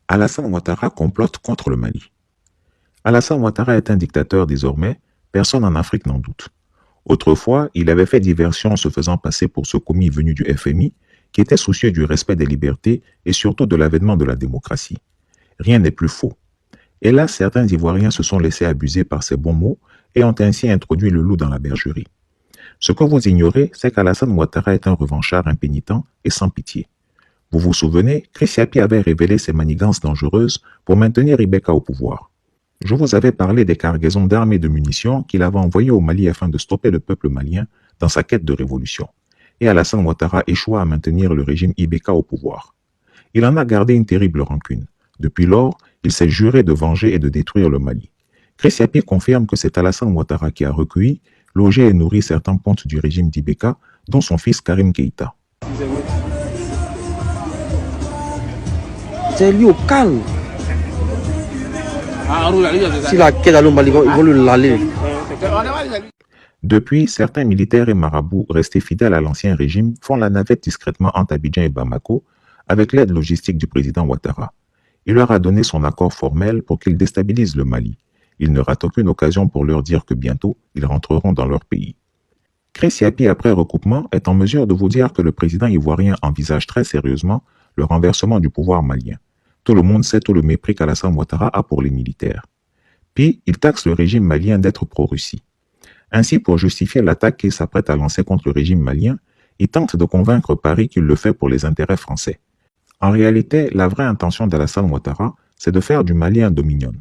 Alassane Ouattara complote contre le Mali. Alassane Ouattara est un dictateur désormais, personne en Afrique n'en doute. Autrefois, il avait fait diversion en se faisant passer pour ce commis venu du FMI, qui était soucieux du respect des libertés et surtout de l'avènement de la démocratie. Rien n'est plus faux. Et là, certains Ivoiriens se sont laissés abuser par ces bons mots et ont ainsi introduit le loup dans la bergerie. Ce que vous ignorez, c'est qu'Alassane Ouattara est un revanchard impénitent et sans pitié. Vous vous souvenez, Chriss Yapi avait révélé ses manigances dangereuses pour maintenir Ibeka au pouvoir. Je vous avais parlé des cargaisons d'armes et de munitions qu'il avait envoyées au Mali afin de stopper le peuple malien dans sa quête de révolution. Et Alassane Ouattara échoua à maintenir le régime Ibeka au pouvoir. Il en a gardé une terrible rancune. Depuis lors, il s'est juré de venger et de détruire le Mali. Chriss Yapi confirme que c'est Alassane Ouattara qui a recueilli, logé et nourri certains pontes du régime d'Ibeka, dont son fils Karim Keïta. C'est lui au calme. S'il a quitté le Mali, ils vont lui l'aller. Depuis, certains militaires et marabouts restés fidèles à l'ancien régime font la navette discrètement entre Abidjan et Bamako avec l'aide logistique du président Ouattara. Il leur a donné son accord formel pour qu'ils déstabilisent le Mali. Il ne rate aucune occasion pour leur dire que bientôt, ils rentreront dans leur pays. Chriss Yapi, après recoupement, est en mesure de vous dire que le président ivoirien envisage très sérieusement le renversement du pouvoir malien. Tout le monde sait tout le mépris qu'Alassane Ouattara a pour les militaires. Puis, il taxe le régime malien d'être pro-Russie. Ainsi, pour justifier l'attaque qu'il s'apprête à lancer contre le régime malien, il tente de convaincre Paris qu'il le fait pour les intérêts français. En réalité, la vraie intention d'Alassane Ouattara, c'est de faire du Mali un dominion.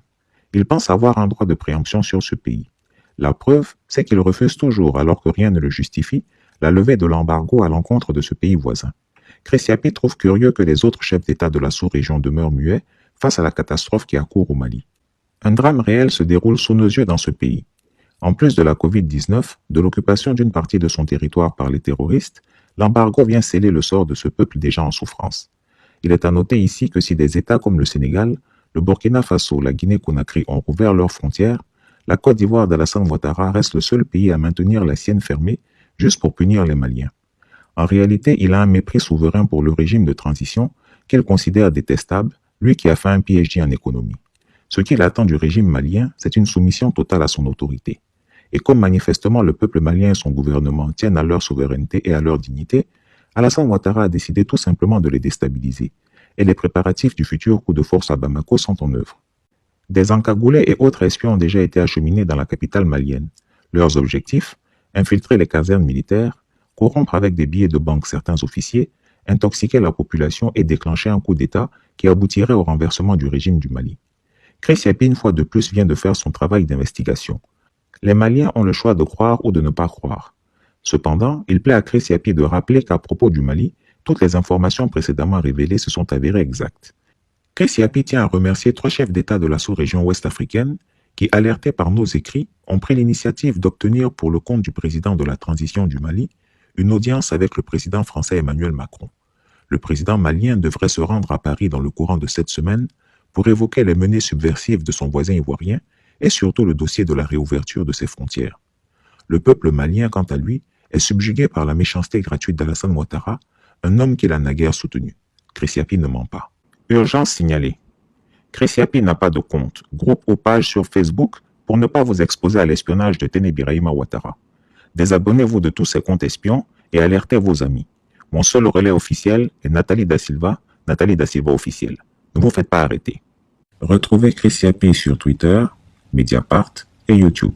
Il pense avoir un droit de préemption sur ce pays. La preuve, c'est qu'il refuse toujours, alors que rien ne le justifie, la levée de l'embargo à l'encontre de ce pays voisin. Chriss Yapi trouve curieux que les autres chefs d'État de la sous-région demeurent muets face à la catastrophe qui accourt au Mali. Un drame réel se déroule sous nos yeux dans ce pays. En plus de la Covid-19, de l'occupation d'une partie de son territoire par les terroristes, l'embargo vient sceller le sort de ce peuple déjà en souffrance. Il est à noter ici que si des États comme le Sénégal, le Burkina Faso, la Guinée-Conakry ont rouvert leurs frontières, la Côte d'Ivoire d'Alassane Ouattara reste le seul pays à maintenir la sienne fermée juste pour punir les Maliens. En réalité, il a un mépris souverain pour le régime de transition qu'il considère détestable, lui qui a fait un PhD en économie. Ce qu'il attend du régime malien, c'est une soumission totale à son autorité. Et comme manifestement le peuple malien et son gouvernement tiennent à leur souveraineté et à leur dignité, Alassane Ouattara a décidé tout simplement de les déstabiliser. Et les préparatifs du futur coup de force à Bamako sont en œuvre. Des encagoulés et autres espions ont déjà été acheminés dans la capitale malienne. Leurs objectifs, infiltrer les casernes militaires, corrompre avec des billets de banque certains officiers, intoxiquer la population et déclencher un coup d'État qui aboutirait au renversement du régime du Mali. Chriss Yapi, une fois de plus, vient de faire son travail d'investigation. Les Maliens ont le choix de croire ou de ne pas croire. Cependant, il plaît à Chriss Yapi de rappeler qu'à propos du Mali, toutes les informations précédemment révélées se sont avérées exactes. Chriss Yapi tient à remercier 3 chefs d'État de la sous-région ouest-africaine qui, alertés par nos écrits, ont pris l'initiative d'obtenir pour le compte du président de la transition du Mali une audience avec le président français Emmanuel Macron. Le président malien devrait se rendre à Paris dans le courant de cette semaine pour évoquer les menées subversives de son voisin ivoirien et surtout le dossier de la réouverture de ses frontières. Le peuple malien, quant à lui, est subjugué par la méchanceté gratuite d'Alassane Ouattara, un homme qu'il a naguère soutenu. Chriss Yapi ne ment pas. Urgence signalée. Chriss Yapi n'a pas de compte, groupe ou page sur Facebook pour ne pas vous exposer à l'espionnage de Tené Birahima Ouattara. Désabonnez-vous de tous ces comptes espions et alertez vos amis. Mon seul relais officiel est Nathalie Da Silva officielle. Ne vous faites pas arrêter. Retrouvez Chriss Yapi sur Twitter, Mediapart et YouTube.